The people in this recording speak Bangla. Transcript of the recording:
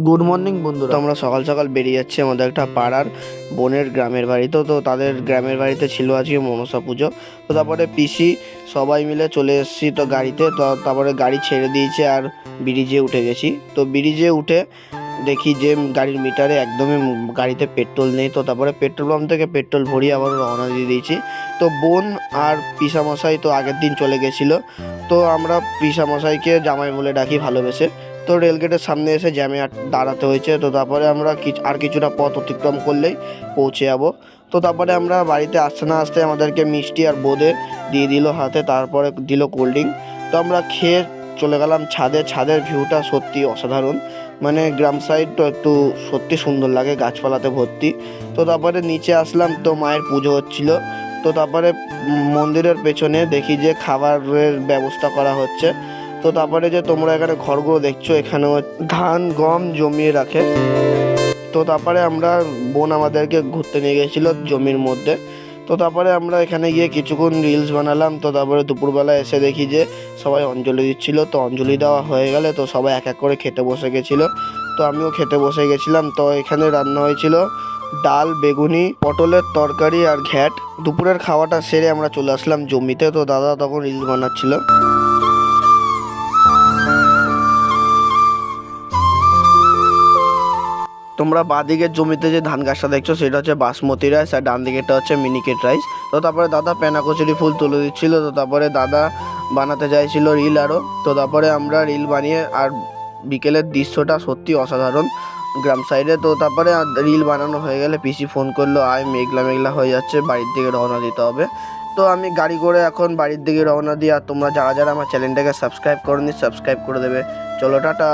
গুড মর্নিং বন্ধুরা। আমরা সকাল সকাল বেরিয়ে যাচ্ছি আমাদের একটা পাড়ার বোনের গ্রামের বাড়িতে। তো তাদের গ্রামের বাড়িতে ছিল আজকে মনসা পুজো। তো তারপরে পিসি সবাই মিলে চলে এসেছি তো গাড়িতে। তো তারপরে গাড়ি ছেড়ে দিয়েছে আর ব্রিজে উঠে গেছি। তো ব্রিজে উঠে দেখি যে গাড়ির মিটারে একদমই গাড়িতে পেট্রোল নেই। তো তারপরে পেট্রোল পাম্প থেকে পেট্রোল ভরিয়ে আবার রওনা দিয়ে দিয়েছি। তো বোন আর পিসামশাই তো আগের দিন চলে গেছিলো। তো আমরা পিসামশাইকে জামাই বলে ডাকি ভালোবেসে। তো রেলগেটের সামনে এসে জ্যামে দাঁড়াতে হয়েছে। তো তারপরে আমরা আর কিছুটা পথ অতিক্রম করলেই পৌঁছে যাবো। তো তারপরে আমরা বাড়িতে আসতে না আসতে আমাদেরকে মিষ্টি আর বোঁদে দিয়ে দিল হাতে, তারপরে দিল কোল্ড ড্রিঙ্ক। তো আমরা খেয়ে চলে গেলাম ছাদে। ছাদের ভিউটা সত্যি অসাধারণ, মানে গ্রাম সাইড তো একটু সত্যি সুন্দর লাগে, গাছপালাতে ভর্তি। তো তারপরে নিচে আসলাম, তো মায়ের পুজো হচ্ছিল। তো তারপরে মন্দিরের পেছনে দেখি যে খাবারের ব্যবস্থা করা হচ্ছে। তো তারপরে যে তোমরা এখানে ঘরগুলো দেখছো, এখানেও ধান গম জমিয়ে রাখে। তো তারপরে আমরা বোন আমাদেরকে ঘুরতে নিয়ে গেছিলো জমির মধ্যে। তো তারপরে আমরা এখানে গিয়ে কিছুক্ষণ রিলস বানালাম। তো তারপরে দুপুরবেলা এসে দেখি যে সবাই অঞ্জলি দিচ্ছিল। তো অঞ্জলি দেওয়া হয়ে গেলে তো সবাই এক এক করে খেতে বসে গেছিলো। তো আমিও খেতে বসে গেছিলাম। তো এখানে রান্না হয়েছিল ডাল, বেগুনি, পটলের তরকারি আর ঘ্যাট। দুপুরের খাওয়াটা সেরে আমরা চলে আসলাম জমিতে। তো দাদা তখন রিলস বানাচ্ছিল। তোমরা বাঁদিকের জমিতে যে ধান গাছটা দেখছো সেটা হচ্ছে বাসমতি রাইস, আর ডান দিকেরটা হচ্ছে মিনিকেট রাইস। তো তারপরে দাদা পেনা কচুরি ফুল তুলে দিচ্ছিল। তো তারপরে দাদা বানাতে চাইছিল রিল আরও। তো তারপরে আমরা রিল বানিয়ে, আর বিকেলের দৃশ্যটা সত্যি অসাধারণ গ্রাম সাইডে। তো তারপরে রিল বানানো হয়ে গেলে পিসি ফোন করলো, আয় মেঘলা মেঘলা হয়ে যাচ্ছে, বাড়ির দিকে রওনা দিতে হবে। তো আমি গাড়ি করে এখন বাড়ির দিকে রওনা দিই। আর তোমরা যারা যারা আমার চ্যানেলটাকে সাবস্ক্রাইব করোনি সাবস্ক্রাইব করে দেবে। চলো টাটা।